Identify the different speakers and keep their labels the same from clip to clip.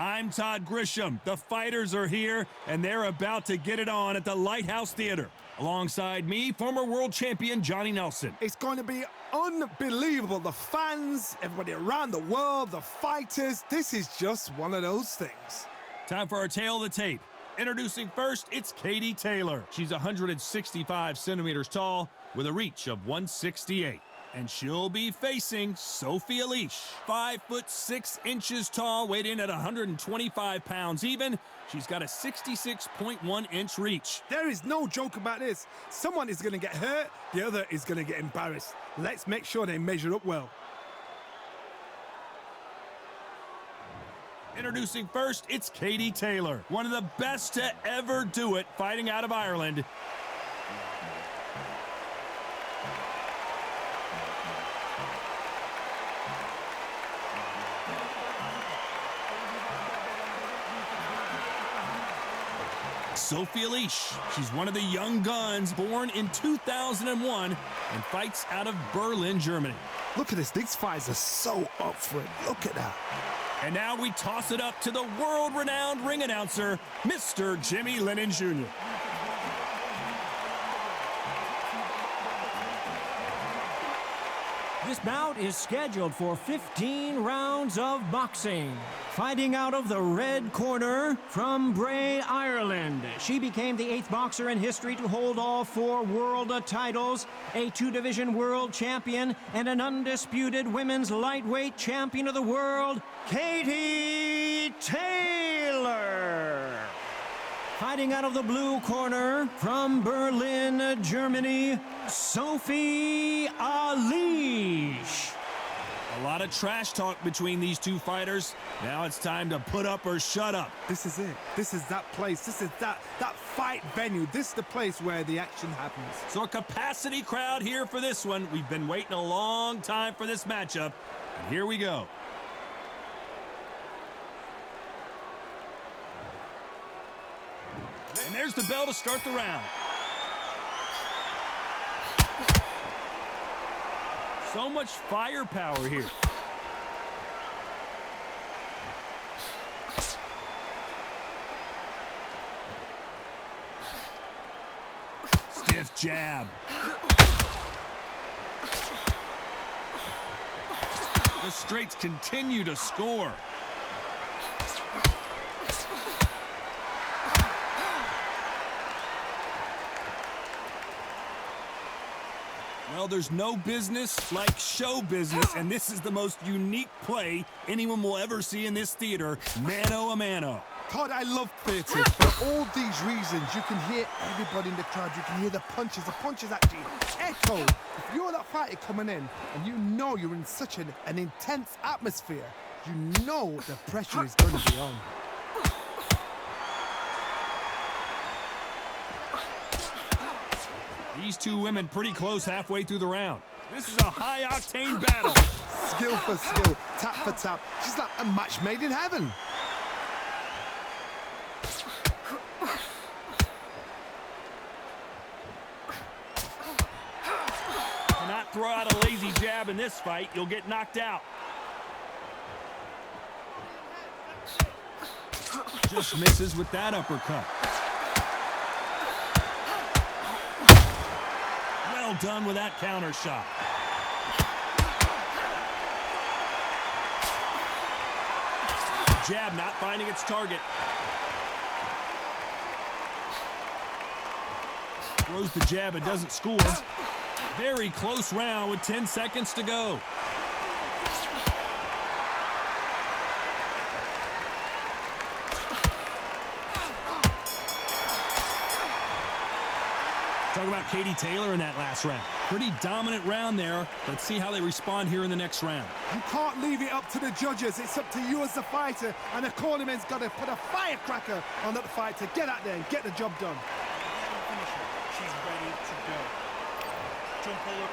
Speaker 1: I'm Todd Grisham. The fighters are here, and they're about to get it on at the Lighthouse Theater. Alongside me, former world champion Johnny Nelson.
Speaker 2: It's going to be unbelievable. The fans, everybody around the world, the fighters. This is just one of those things.
Speaker 1: Time for our tale of the tape. Introducing first, it's Katie Taylor. She's 165 centimeters tall with a reach of 168. And she'll be facing Sophie Alisch, 5'6" tall, weighed in at 125 pounds even. She's got a 66.1-inch reach.
Speaker 2: There is no joke about this. Someone is going to get hurt, the other is going to get embarrassed. Let's make sure they measure up well.
Speaker 1: Introducing first, it's Katie Taylor, one of the best to ever do it, fighting out of Ireland. Sophie Alisch. She's one of the young guns, born in 2001 and fights out of Berlin, Germany.
Speaker 2: Look at this. These fighters are so up for it. Look at that.
Speaker 1: And now we toss it up to the world-renowned ring announcer, Mr. Jimmy Lennon Jr.
Speaker 3: This bout is scheduled for 15 rounds of boxing. Fighting out of the red corner from Bray, Ireland. She became the 8th boxer in history to hold all 4 world titles, a 2-division world champion, and an undisputed women's lightweight champion of the world, Katie Taylor. Fighting out of the blue corner from Berlin, Germany, Sophie Alisch.
Speaker 1: A lot of trash talk between these two fighters. Now it's time to put up or shut up.
Speaker 2: This is it. This is that place. This is that fight venue. This is the place where the action happens.
Speaker 1: So a capacity crowd here for this one. We've been waiting a long time for this matchup. And here we go. And there's the bell to start the round. So much firepower here. Stiff jab. The straights continue to score. Well, there's no business like show business, and this is the most unique play anyone will ever see in this theater, mano-a-mano.
Speaker 2: Todd, I love theatre. For all these reasons, you can hear everybody in the crowd. You can hear the punches. The punches actually echo. If you're that fighter coming in and you know you're in such an intense atmosphere, you know the pressure is going to be on.
Speaker 1: These two women pretty close halfway through the round. This is a high-octane battle.
Speaker 2: Skill for skill, tap for tap. She's like a match made in heaven.
Speaker 1: Cannot throw out a lazy jab in this fight. You'll get knocked out. Just misses with that uppercut. Well done with that counter shot. Jab not finding its target. Throws the jab, it doesn't score. Very close round with 10 seconds to go. Talk about Katie Taylor in that last round. Pretty dominant round there. Let's see how they respond here in the next round.
Speaker 2: You can't leave it up to the judges. It's up to you as the fighter, and the cornerman's got to put a firecracker on that fight to get out there and get the job done.
Speaker 4: She's ready to go. Jump forward.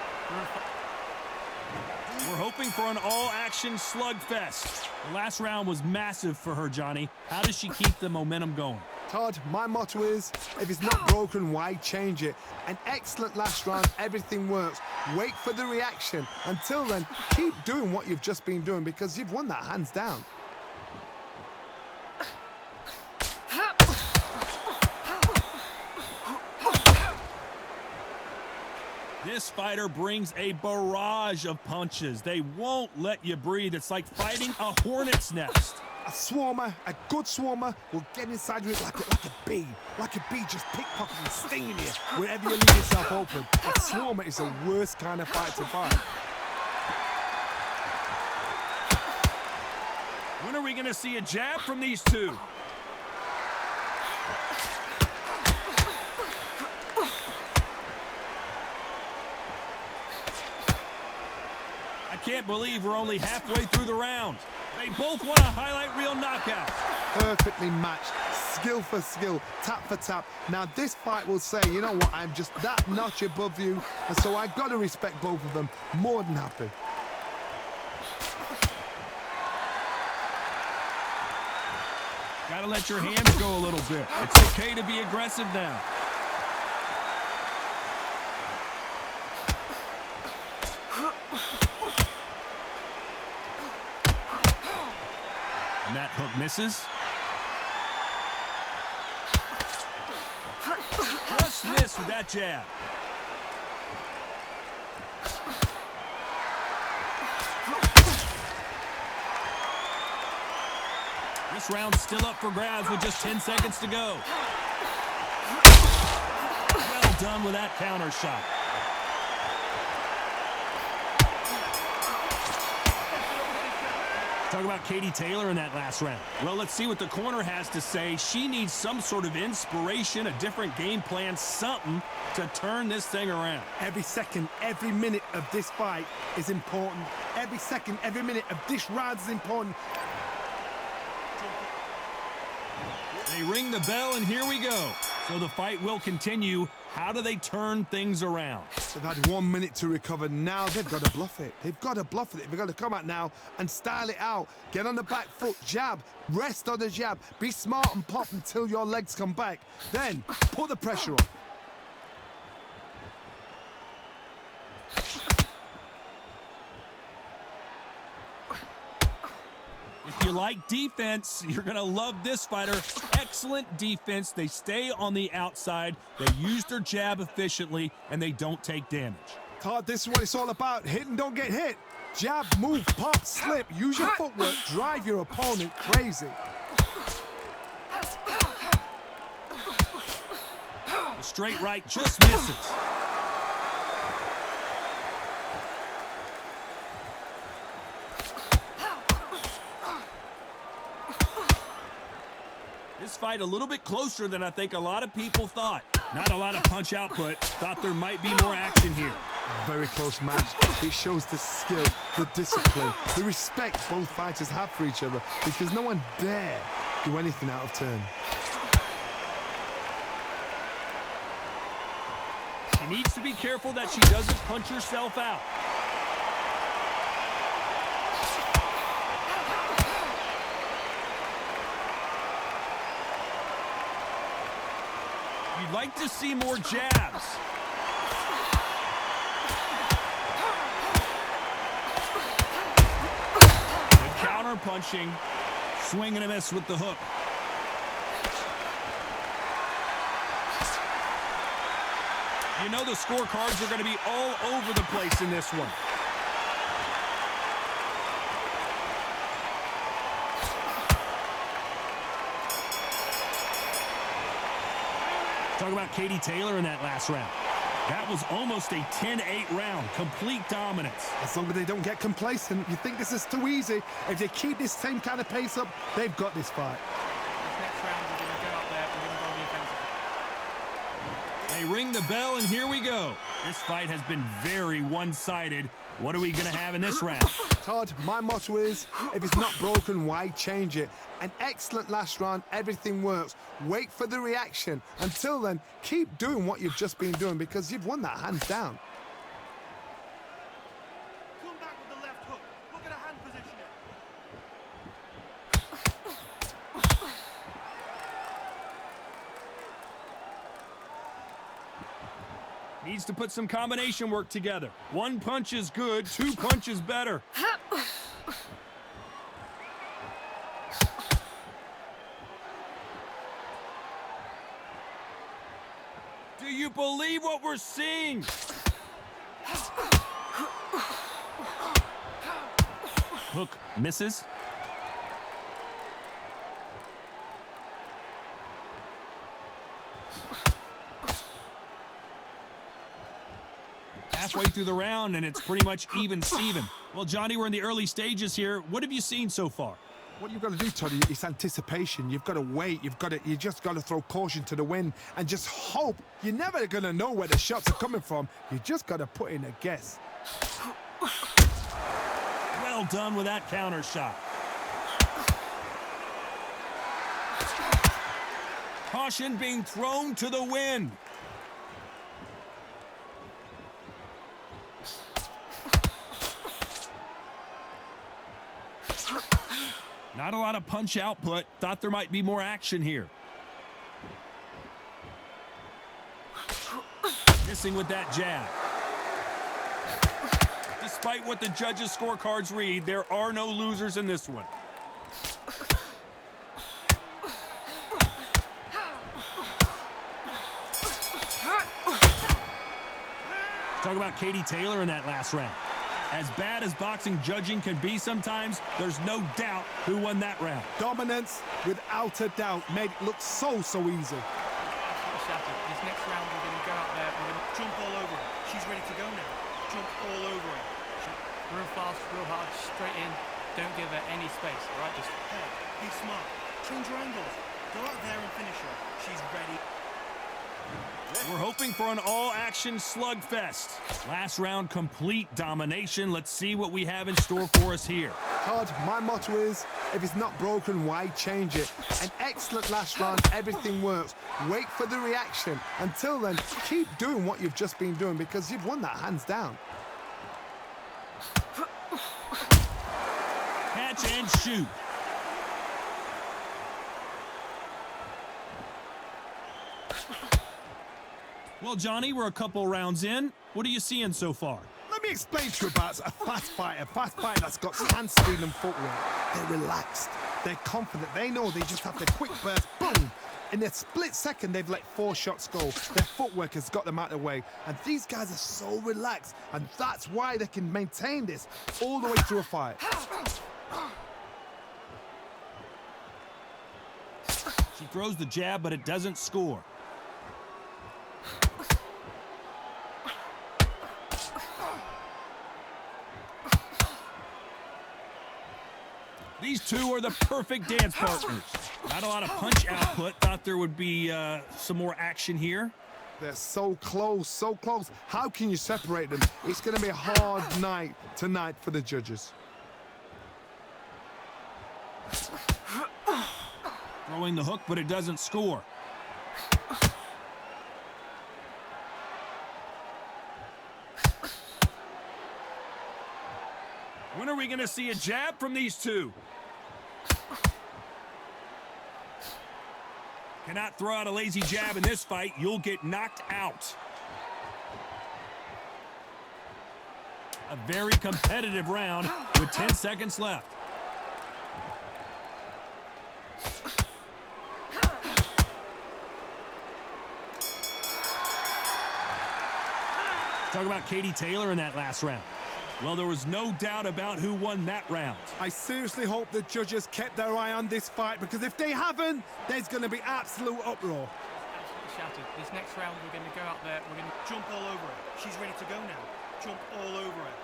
Speaker 1: We're hoping for an all-action slugfest. The last round was massive for her, Johnny. How does she keep the momentum going?
Speaker 2: Todd, my motto is, if it's not broken, why change it? An excellent last round, everything works. Wait for the reaction. Until then, keep doing what you've just been doing because you've won that hands down.
Speaker 1: This fighter brings a barrage of punches. They won't let you breathe. It's like fighting a hornet's nest.
Speaker 2: A swarmer, a good swarmer, will get inside you like a bee. Like a bee just pickpocketing and stinging you wherever you leave yourself open. A swarmer is the worst kind of fight to fight.
Speaker 1: When are we going to see a jab from these two? I can't believe we're only halfway through the round. They both want a highlight reel knockout.
Speaker 2: Perfectly matched, skill for skill, tap for tap. Now this fight will say, you know what, I'm just that notch above you, and so I've got to respect both of them. More than happy.
Speaker 1: Gotta let your hands go a little bit. It's okay to be aggressive now. And that hook misses. Just missed with that jab. This round's still up for grabs with just 10 seconds to go. Well done with that counter shot. Talk about Katie Taylor in that last round. Well, let's see what the corner has to say. She needs some sort of inspiration, a different game plan, something to turn this thing around.
Speaker 2: Every second, every minute of this fight is important. Every second, every minute of this round is important.
Speaker 1: They ring the bell, and here we go. So the fight will continue. How do they turn things around?
Speaker 2: They've had 1 minute to recover. Now they've got to bluff it. They've got to bluff it. They've got to come out now and style it out. Get on the back foot, jab, rest on the jab. Be smart and pop until your legs come back. Then put the pressure on.
Speaker 1: If you like defense, you're going to love this fighter. Excellent defense. They stay on the outside. They use their jab efficiently, and they don't take damage.
Speaker 2: Todd, this is what it's all about. Hit and don't get hit. Jab, move, pop, slip. Use your footwork. Drive your opponent crazy.
Speaker 1: The straight right just misses. This fight a little bit closer than I think a lot of people thought. Not a lot of punch output. Thought there might be more action here.
Speaker 2: Very close match. It shows the skill, the discipline, the respect both fighters have for each other, because no one dare do anything out of turn.
Speaker 1: She needs to be careful that she doesn't punch herself out. You'd like to see more jabs. Good counter punching. Swing and a miss with the hook. You know the scorecards are going to be all over the place in this one. Talk about Katie Taylor in that last round. That was almost a 10-8 round. Complete dominance.
Speaker 2: As long as they don't get complacent, you think this is too easy. If they keep this same kind of pace up, they've got this fight.
Speaker 4: This next round, we're going to go up there. We're going to go the offensive.
Speaker 1: They ring the bell, and here we go. This fight has been very one-sided. What are we going to have in this round?
Speaker 2: Todd, my motto is, if it's not broken, why change it? An excellent last round, everything works. Wait for the reaction. Until then, keep doing what you've just been doing, because you've won that hands down.
Speaker 4: Come back with the left hook. Look at a hand positioning.
Speaker 1: Needs to put some combination work together. One punch is good, two punches better. Do you believe what we're seeing? Hook misses. Halfway through the round, and it's pretty much even Steven. Well, Johnny, we're in the early stages here. What have you seen so far?
Speaker 2: What you've got to do, Toddy, is anticipation. You've got to wait. You just got to throw caution to the wind and just hope. You're never going to know where the shots are coming from. You just got to put in a guess.
Speaker 1: Well done with that counter shot. Caution being thrown to the wind. Not a lot of punch output. Thought there might be more action here. Missing with that jab. Despite what the judges' scorecards read, there are no losers in this one. Talk about Katie Taylor in that last round. As bad as boxing judging can be sometimes, there's no doubt who won that round.
Speaker 2: Dominance, without a doubt, made it look so easy.
Speaker 4: This next round, we're going to go out there, we're going to jump all over her. She's ready to go now. Jump all over her. Real fast, real hard, straight in. Don't give her any space, all right? Just head, be smart, change your angles. Go out there and finish her. She's ready.
Speaker 1: We're hoping for an all-action slugfest. Last round, complete domination. Let's see what we have in store for us here.
Speaker 2: Todd, my motto is, if it's not broken, why change it? An excellent last round, everything works. Wait for the reaction. Until then, keep doing what you've just been doing because you've won that hands down.
Speaker 1: Catch and shoot. Well, Johnny, we're a couple rounds in. What are you seeing so far?
Speaker 2: Let me explain to you about a fast fighter that's got hand speed and footwork. They're relaxed. They're confident. They know they just have the quick burst, boom. In a split second, they've let 4 shots go. Their footwork has got them out of the way. And these guys are so relaxed. And that's why they can maintain this all the way through a fight.
Speaker 1: She throws the jab, but it doesn't score. These two are the perfect dance partners. Not a lot of punch output. Thought there would be some more action here.
Speaker 2: They're so close, so close. How can you separate them? It's going to be a hard night tonight for the judges.
Speaker 1: Throwing the hook, but it doesn't score. When are we going to see a jab from these two? Cannot throw out a lazy jab in this fight. You'll get knocked out. A very competitive round with 10 seconds left. Talk about Katie Taylor in that last round. Well, there was no doubt about who won that round.
Speaker 2: I seriously hope the judges kept their eye on this fight because if they haven't, there's going to be absolute uproar.
Speaker 4: Absolutely shouted. This next round, we're going to go out there, we're going to jump all over her. She's ready to go now. Jump all over her.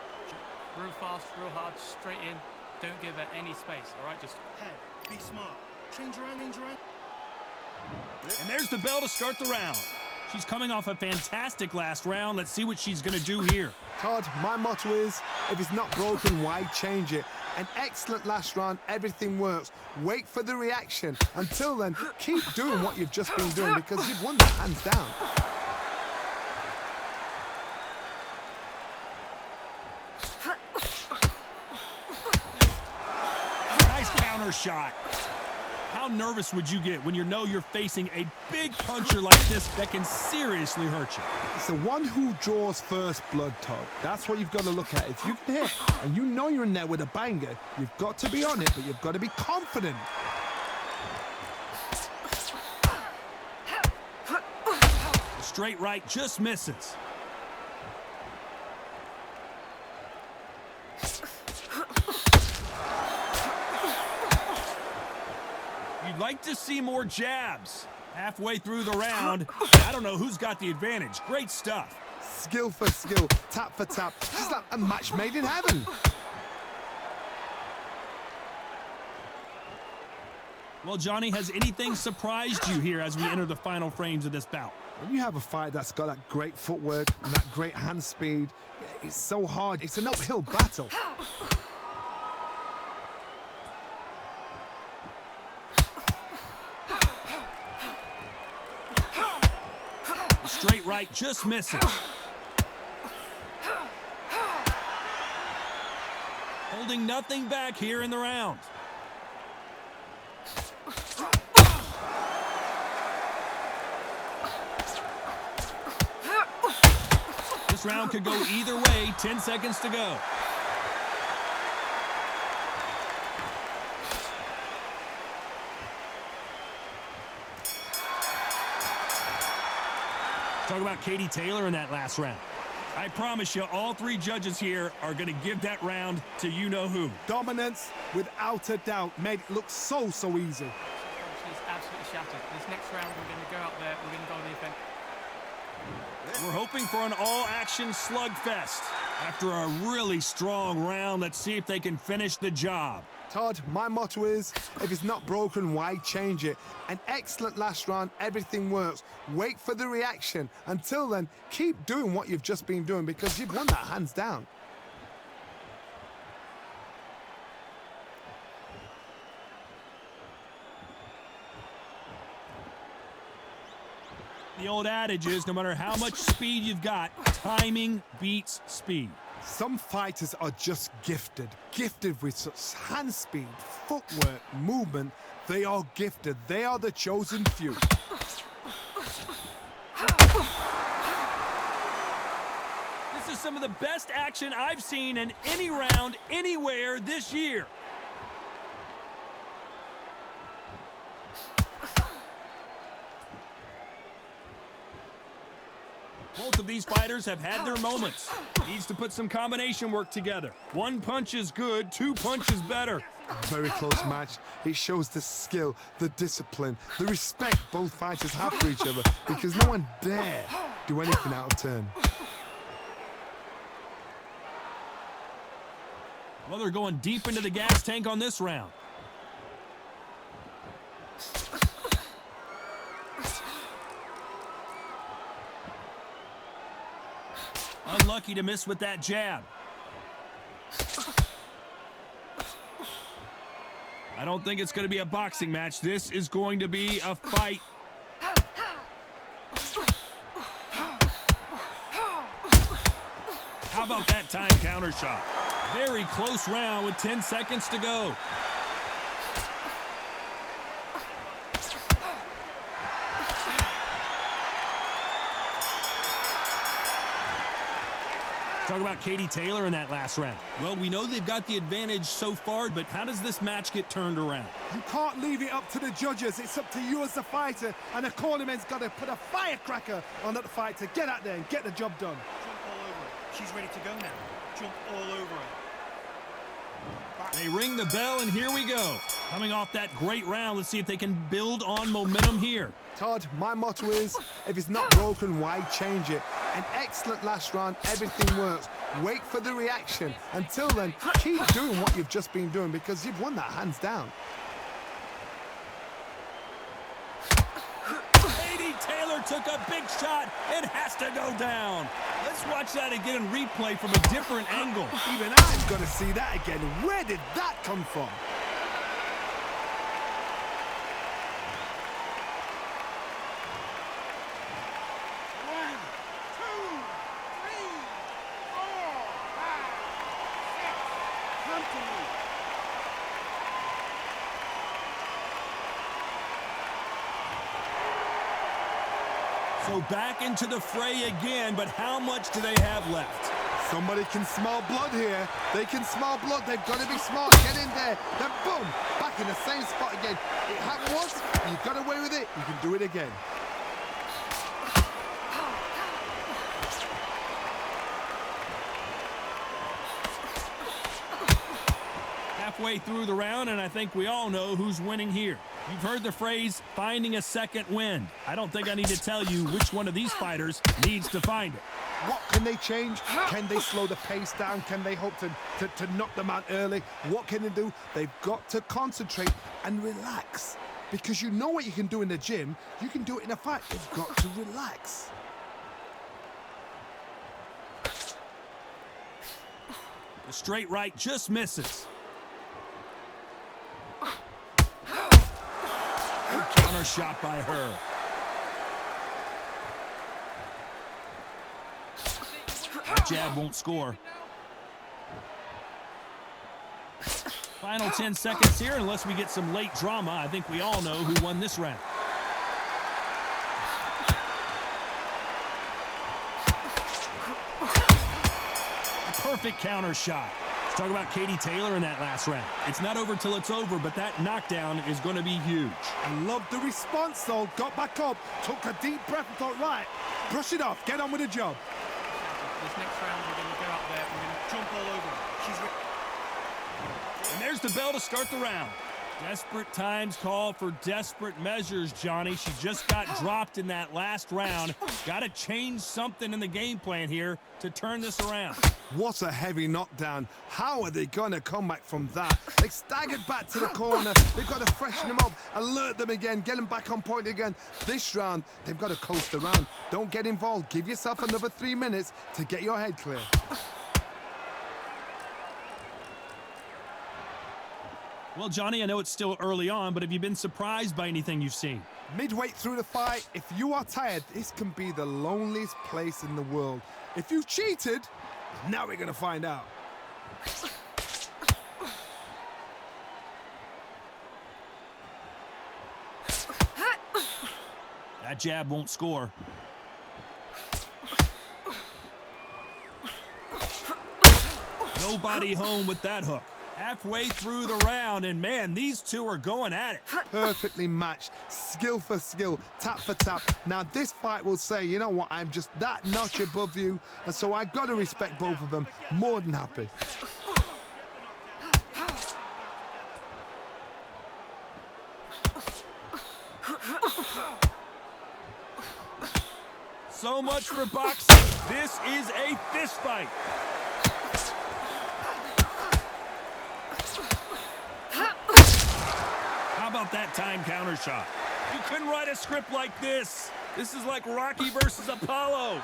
Speaker 4: Real fast, real hard, straight in. Don't give her any space, all right? Just head, be smart. Change your angle,
Speaker 1: And there's the bell to start the round. She's coming off a fantastic last round. Let's see what she's going to do here.
Speaker 2: Todd, my motto is, if it's not broken, why change it? An excellent last round, everything works. Wait for the reaction. Until then, keep doing what you've just been doing because you've won that hands down.
Speaker 1: Nice counter shot. How nervous would you get when you know you're facing a big puncher like this that can seriously hurt you?
Speaker 2: It's the one who draws first blood, Todd. That's what you've got to look at. If you can hit and you know you're in there with a banger, you've got to be on it, but you've got to be confident.
Speaker 1: The straight right just misses. You'd like to see more jabs. Halfway through the round, I don't know who's got the advantage. Great stuff.
Speaker 2: Skill for skill, tap for tap. Just like a match made in heaven.
Speaker 1: Well, Johnny, has anything surprised you here as we enter the final frames of this bout?
Speaker 2: When you have a fight that's got that great footwork and that great hand speed, it's so hard. It's an uphill battle.
Speaker 1: Straight right, just misses. Holding nothing back here in the round. This round could go either way. 10 seconds to go. Talk about Katie Taylor in that last round. I promise you, all three judges here are going to give that round to you-know-who.
Speaker 2: Dominance, without a doubt, made it look so easy.
Speaker 4: She's absolutely shattered. This next round, we're going to go out there, we're going to go to the event.
Speaker 1: We're hoping for an all-action slugfest. After a really strong round, let's see if they can finish the job.
Speaker 2: Todd, my motto is, if it's not broken, why change it? An excellent last round, everything works. Wait for the reaction. Until then, keep doing what you've just been doing because you've won that hands down.
Speaker 1: The old adage is, no matter how much speed you've got, timing beats speed.
Speaker 2: Some fighters are just gifted with such hand speed, footwork, movement. They are gifted. They are the chosen few.
Speaker 1: This is some of the best action I've seen in any round, anywhere this year. Both of these fighters have had their moments. Needs to put some combination work together. One punch is good, two punches better.
Speaker 2: Very close match. It shows the skill, the discipline, the respect both fighters have for each other because no one dare do anything out of turn.
Speaker 1: Well, they're going deep into the gas tank on this round. Unlucky to miss with that jab. I don't think it's going to be a boxing match. This is going to be a fight. How about that time counter shot? Very close round with 10 seconds to go. Talk about Katie Taylor in that last round. Well, we know they've got the advantage so far, but how does this match get turned around?
Speaker 2: You can't leave it up to the judges. It's up to you as the fighter, and the cornerman's got to put a firecracker on that fight to get out there and get the job done.
Speaker 4: Jump all over her. She's ready to go now. Jump all over her.
Speaker 1: They ring the bell, and here we go. Coming off that great round, let's see if they can build on momentum here.
Speaker 2: Todd, my motto is, if it's not broken, why change it? An excellent last round, everything works. Wait for the reaction. Until then, keep doing what you've just been doing because you've won that hands down.
Speaker 1: Katie Taylor took a big shot. It has to go down. Let's watch that again in replay from a different angle.
Speaker 2: Even I've got to see that again. Where did that come from?
Speaker 1: So back into the fray again, but how much do they have left?
Speaker 2: Somebody can smell blood here. They can smell blood. They've got to be smart. Get in there. Then boom, back in the same spot again. It happened once. You got away with it. You can do it again.
Speaker 1: Halfway through the round, and I think we all know who's winning here. You've heard the phrase, finding a second wind. I don't think I need to tell you which one of these fighters needs to find it.
Speaker 2: What can they change? Can they slow the pace down? Can they hope to knock them out early? What can they do? They've got to concentrate and relax. Because you know what you can do in the gym, you can do it in a fight. They've got to relax.
Speaker 1: The straight right just misses. Counter shot by her. That jab won't score. Final 10 seconds here, unless we get some late drama. I think we all know who won this round. Perfect counter shot. Let's talk about Katie Taylor in that last round. It's not over till it's over, but that knockdown is going to be huge.
Speaker 2: I love the response, though. Got back up, took a deep breath and thought, right, brush it off, get on with the job.
Speaker 4: This next round, we're going to go out there, we're going to jump all over her.
Speaker 1: And there's the bell to start the round. Desperate times call for desperate measures, Johnny. She just got dropped in that last round. Got to change something in the game plan here to turn this around.
Speaker 2: What a heavy knockdown. How are they going to come back from that? They staggered back to the corner. They've got to freshen them up, alert them again, get them back on point again. This round, they've got to coast around. Don't get involved. Give yourself another 3 minutes to get your head clear.
Speaker 1: Well, Johnny, I know it's still early on, but have you been surprised by anything you've seen?
Speaker 2: Midway through the fight, if you are tired, this can be the loneliest place in the world. If you've cheated, now we're going to find out.
Speaker 1: That jab won't score. Nobody home with that hook. Halfway through the round, and man, these two are going at it.
Speaker 2: Perfectly matched, skill for skill, tap for tap. Now this fight will say, you know what, I'm just that notch above you, and so I've got to respect both of them. More than happy.
Speaker 1: So much for boxing. This is a fist fight. How about that time counter shot? You couldn't write a script like this. This is like Rocky versus Apollo.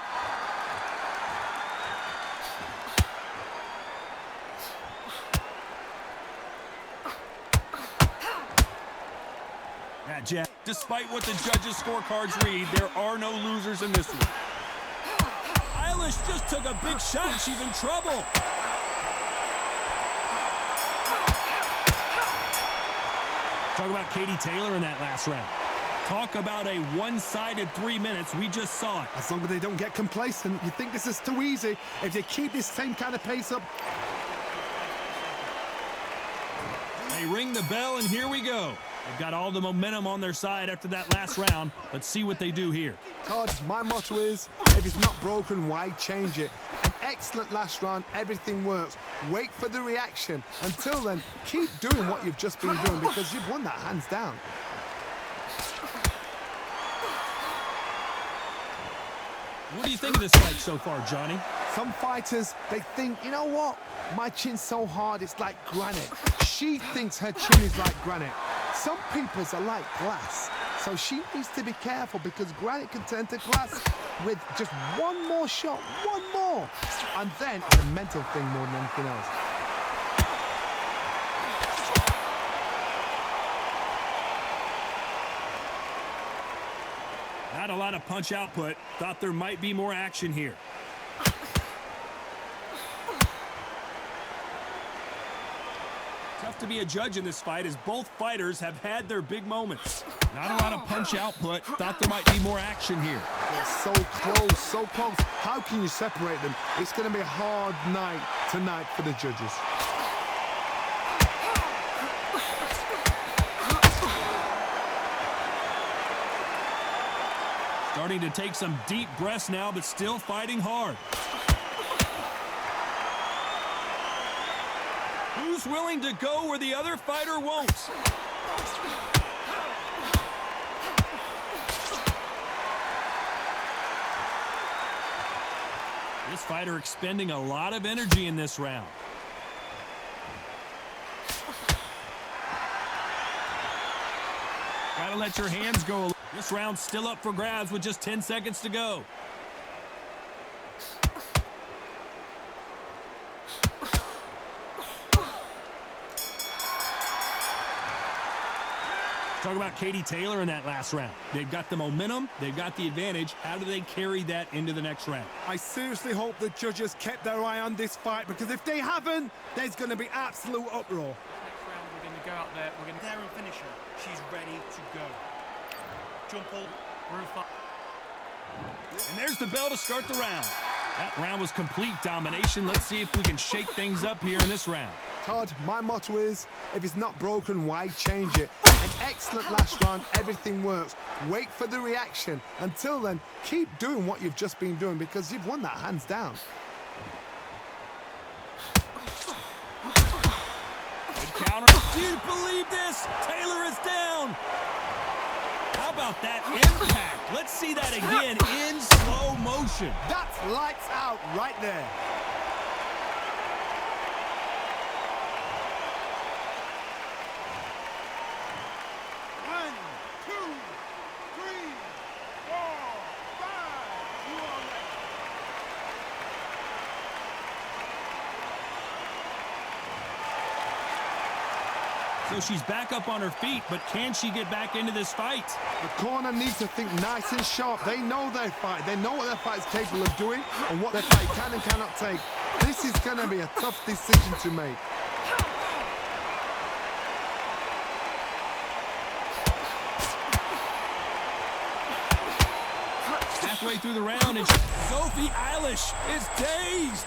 Speaker 1: That jab. Despite what the judges' scorecards read, there are no losers in this one. Alisch just took a big shot. She's in trouble. Talk about Katie Taylor in that last round. Talk about a one-sided 3 minutes. We just saw it.
Speaker 2: As long as they don't get complacent, you think this is too easy. If they keep this same kind of pace up.
Speaker 1: They ring the bell, and here we go. They've got all the momentum on their side after that last round. Let's see what they do here.
Speaker 2: Todd, my motto is, if it's not broken, why change it? An excellent last round, everything works. Wait for the reaction. Until then, keep doing what you've just been doing because you've won that hands down.
Speaker 1: What do you think of this fight so far, Johnny?
Speaker 2: Some fighters, they think, you know what? My chin's so hard, it's like granite. She thinks her chin is like granite. Some people's are like glass. So she needs to be careful because granite can turn to glass with just one more shot, one more. And then it's a mental thing more than anything else.
Speaker 1: Not a lot of punch output. Thought there might be more action here. Tough to be a judge in this fight as both fighters have had their big moments. Not a lot of punch output. Thought there might be more action here.
Speaker 2: They're so close, so close. How can you separate them? It's going to be a hard night tonight for the judges.
Speaker 1: Starting to take some deep breaths now, but still fighting hard. Who's willing to go where the other fighter won't? fighter expending a lot of energy in this round. Gotta let your hands go. This round's still up for grabs with just 10 seconds to go. Talk about Katie Taylor in that last round. They've got the momentum. They've got the advantage. How do they carry that into the next round?
Speaker 2: I seriously hope the judges kept their eye on this fight, because if they haven't, there's going to be absolute uproar.
Speaker 4: Next round, we're going to go out there. We're going to there and finish her. She's ready to go. Jump all.
Speaker 1: And there's the bell to start the round. That round was complete domination. Let's see if we can shake things up here in this round.
Speaker 2: Todd, my motto is, if it's not broken, why change it? An excellent last round, everything works. Wait for the reaction. Until then, keep doing what you've just been doing, because you've won that hands down.
Speaker 1: Good counter. Do you believe this? Taylor is down. How about that impact? Let's see that again in slow motion.
Speaker 2: That's lights out right there.
Speaker 1: So she's back up on her feet, but can she get back into this fight?
Speaker 2: The corner needs to think nice and sharp. They know their fight. They know what their fight is capable of doing and what their fight can and cannot take. This is going to be a tough decision to make.
Speaker 1: Halfway through the round, and Sophie Alisch is dazed.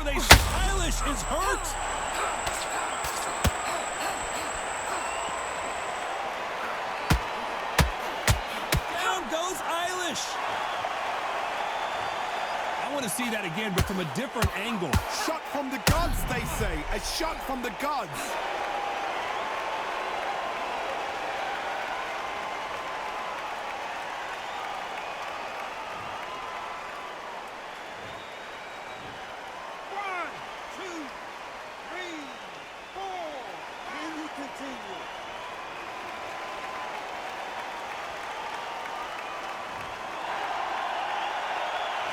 Speaker 1: Alisch is hurt. Down goes Alisch. I want to see that again, but from a different angle.
Speaker 2: Shot from the gods, they say. A shot from the gods.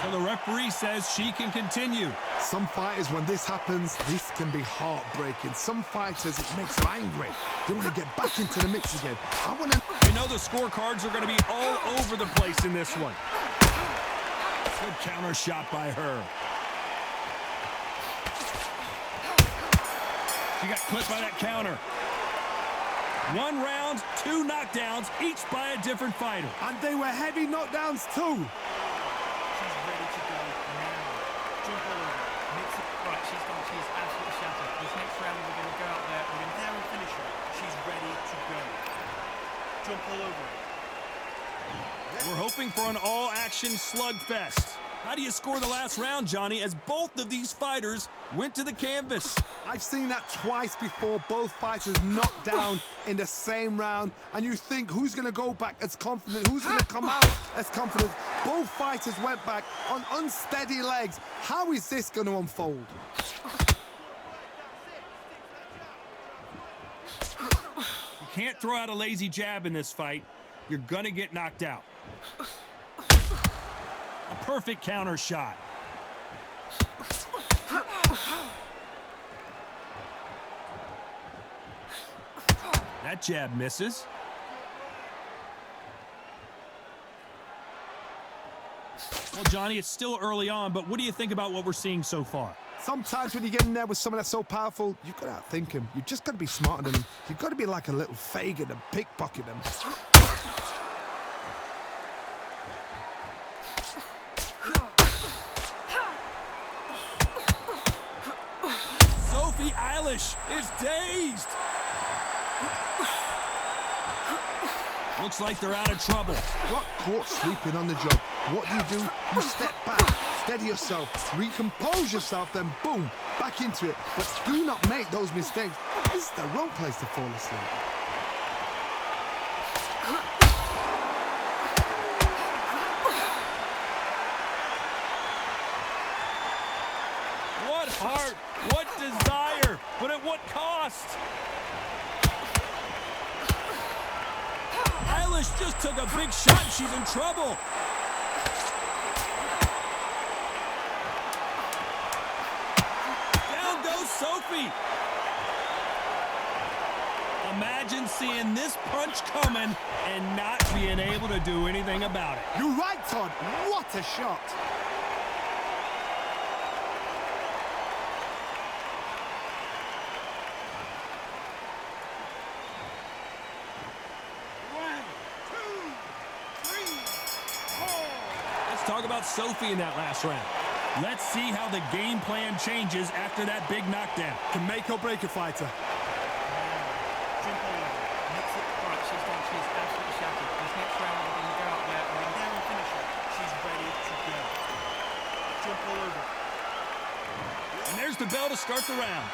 Speaker 1: So the referee says she can continue.
Speaker 2: Some fighters, when this happens, this can be heartbreaking. Some fighters, it makes them angry. They want to get back into the mix again. I want to...
Speaker 1: You know the scorecards are going to be all over the place in this one. Good counter shot by her. She got clipped by that counter. 1 round, 2 knockdowns, each by a different fighter.
Speaker 2: And they were heavy knockdowns too.
Speaker 4: She's ready to go now. Jump all over. Mix it. Right, she's gone. She's absolutely shattered. This next round, we're going to go out there. We're going to there and finish her. She's ready to go. Jump all over.
Speaker 1: We're hoping for an all-action slugfest. How do you score the last round, Johnny, as both of these fighters went to the canvas?
Speaker 2: I've seen that twice before, both fighters knocked down in the same round, and you think, who's going to go back as confident? Who's going to come out as confident? Both fighters went back on unsteady legs. How is this going to unfold?
Speaker 1: You can't throw out a lazy jab in this fight. You're going to get knocked out. A perfect counter shot. That jab misses. Well, Johnny, it's still early on, but what do you think about what we're seeing so far?
Speaker 2: Sometimes when you get in there with someone that's so powerful, you've got to outthink him. You've just got to be smarter than him. You've got to be like a little Fagin and pickpocket him.
Speaker 1: Sophie Alisch is dazed. Looks like they're out of trouble.
Speaker 2: Got caught sleeping on the job. What do? You step back, steady yourself, recompose yourself, then boom, back into it. But do not make those mistakes. This is the wrong place to fall asleep.
Speaker 1: heart, what desire, but at what cost? Alisch just took a big shot and she's in trouble. Down goes Sophie. Imagine seeing this punch coming and not being able to do anything about it.
Speaker 2: You're right, Todd. What a shot.
Speaker 1: Let's talk about Sophie in that last round. Let's see how the game plan changes after that big knockdown.
Speaker 2: Can make or break a fighter.
Speaker 4: Jump all over. Makes it. Right, she's done. She's absolutely shattered. This next round, we're going to go out there. We're going to go and finish her. She's ready to go. Jump all over.
Speaker 1: And there's the bell to start the round.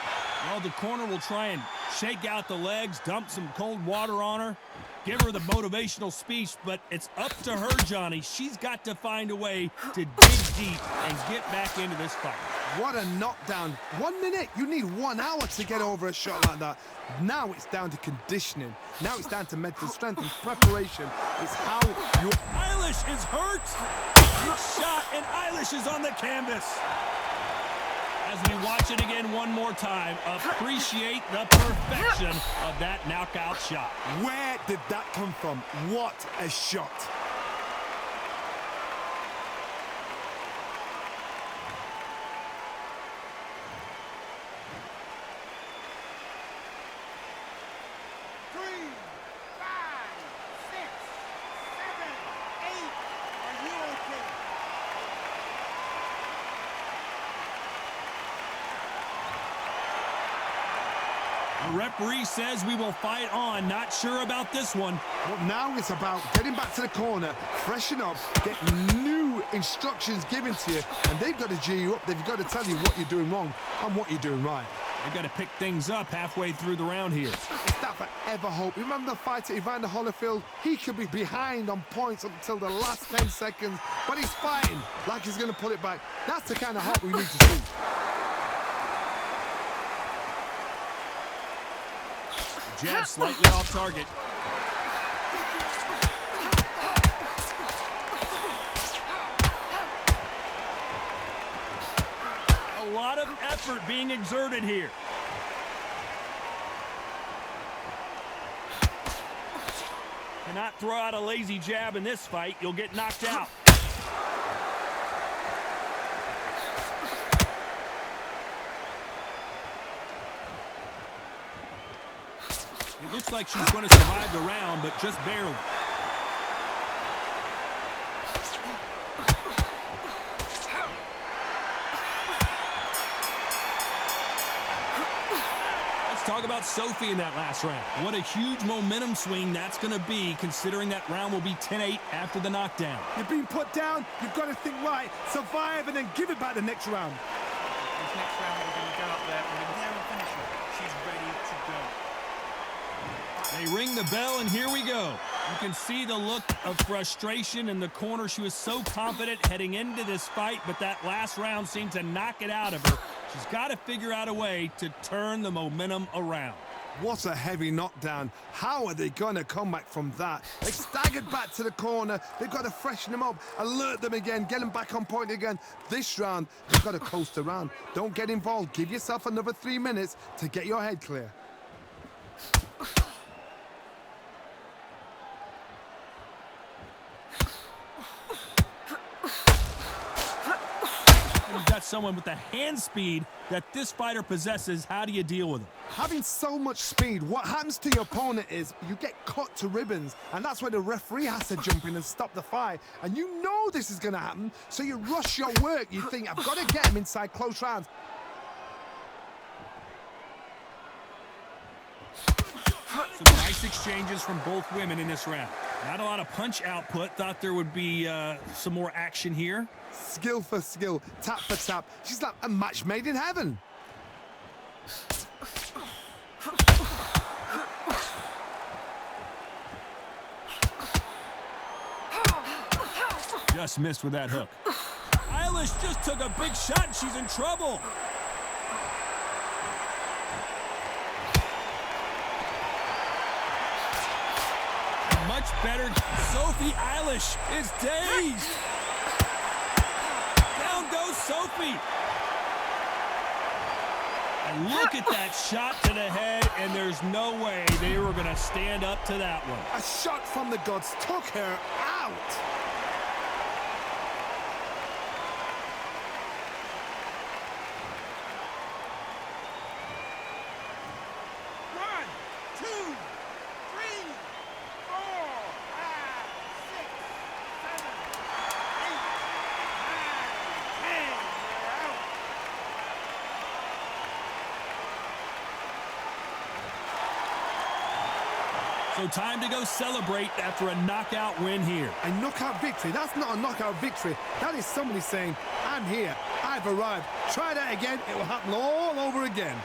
Speaker 1: Well, the corner will try and shake out the legs, dump some cold water on her, give her the motivational speech, but it's up to her, Johnny. She's got to find a way to dig deep and get back into this fight.
Speaker 2: What a knockdown. 1 minute. You need 1 hour to get over a shot like that. Now it's down to conditioning. Now it's down to mental strength and preparation. It's how you...
Speaker 1: Alisch is hurt. Good shot, and Alisch is on the canvas. As we watch it again one more time, appreciate the perfection of that knockout shot.
Speaker 2: Where did that come from? What a shot.
Speaker 1: The referee says we will fight on. Not sure about this one.
Speaker 2: But now it's about getting back to the corner, freshen up, get new instructions given to you, and they've got to G you up. They've got to tell you what you're doing wrong and what you're doing right.
Speaker 1: They've got to pick things up halfway through the round here.
Speaker 2: Is that forever hope? Remember the fight at Evander Holyfield? He could be behind on points up until the last 10 seconds, but he's fighting like he's going to pull it back. That's the kind of hope we need to see.
Speaker 1: Jab slightly off target. A lot of effort being exerted here. Cannot throw out a lazy jab in this fight. You'll get knocked out. It looks like she's going to survive the round, but just barely. Let's talk about Sophie in that last round. What a huge momentum swing that's going to be, considering that round will be 10-8 after the knockdown.
Speaker 2: You've been put down, you've got to think right, survive, and then give it back the next round.
Speaker 4: This next round, we're going to go out there. We're going to go and finish her. She's ready to go.
Speaker 1: They ring the bell, and here we go. You can see the look of frustration in the corner. She was so confident heading into this fight, but that last round seemed to knock it out of her. She's got to figure out a way to turn the momentum around.
Speaker 2: What a heavy knockdown. How are they going to come back from that? They staggered back to the corner. They've got to freshen them up, alert them again, get them back on point again. This round, they've got to coast around. Don't get involved. Give yourself another 3 minutes to get your head clear.
Speaker 1: You've got someone with the hand speed that this fighter possesses. How do you deal with it?
Speaker 2: Having so much speed, what happens to your opponent is you get cut to ribbons, and that's where the referee has to jump in and stop the fight. And you know this is going to happen, so you rush your work. You think, I've got to get him inside close rounds.
Speaker 1: Some nice exchanges from both women in this round. Not a lot of punch output. Thought there would be some more action here.
Speaker 2: Skill for skill, tap for tap. She's like a match made in heaven.
Speaker 1: Just missed with that hook. Alisch just took a big shot and she's in trouble. Much better. Sophie Alisch is dazed. Down goes Sophie. And look at that shot to the head, and there's no way they were going to stand up to that one.
Speaker 2: A shot from the gods took her out.
Speaker 1: So time to go celebrate after a knockout win here.
Speaker 2: A knockout victory? That's not a knockout victory. That is somebody saying, I'm here, I've arrived. Try that again, it will happen all over again.